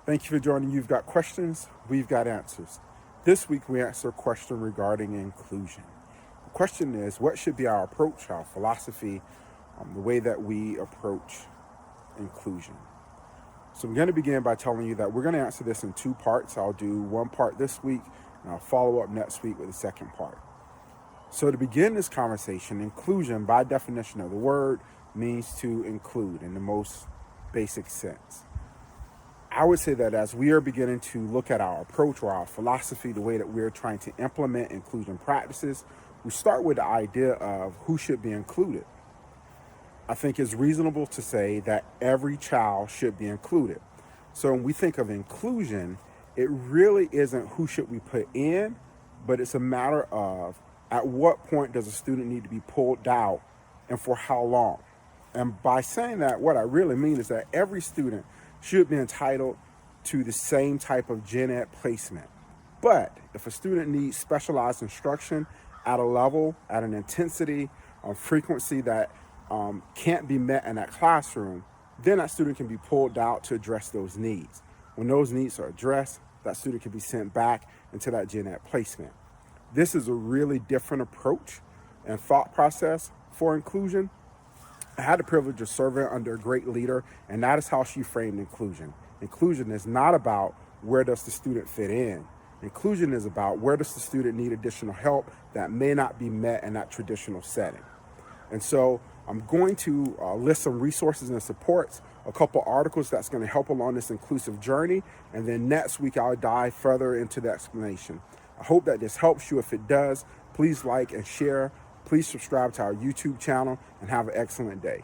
Thank you for joining You've Got Questions, We've Got Answers. This week we answer a question regarding inclusion. The question is, what should be our approach, our philosophy, the way that we approach inclusion? So I'm going to begin by telling you that we're going to answer this in two parts. I'll do one part this week, and I'll follow up next week with the second part. So to begin this conversation, inclusion, by definition of the word, means to include in the most basic sense. I would say that as we are beginning to look at our approach or our philosophy, the way that we're trying to implement inclusion practices, we start with the idea of who should be included. I think it's reasonable to say that every child should be included. So when we think of inclusion, it really isn't who should we put in, but it's a matter of at what point does a student need to be pulled out and for how long. And by saying that, what I really mean is that every student should be entitled to the same type of gen ed placement. But if a student needs specialized instruction at a level, at an intensity, or frequency that can't be met in that classroom, then that student can be pulled out to address those needs. When those needs are addressed, that student can be sent back into that gen ed placement. This is a really different approach and thought process for inclusion. I had the privilege of serving under a great leader, and that is how she framed inclusion. Inclusion is not about where does the student fit in. Inclusion is about where does the student need additional help that may not be met in that traditional setting. And so I'm going to list some resources and supports, a couple articles that's going to help along this inclusive journey. And then next week, I'll dive further into the explanation. I hope that this helps you. If it does, please like and share. Please subscribe to our YouTube channel and have an excellent day.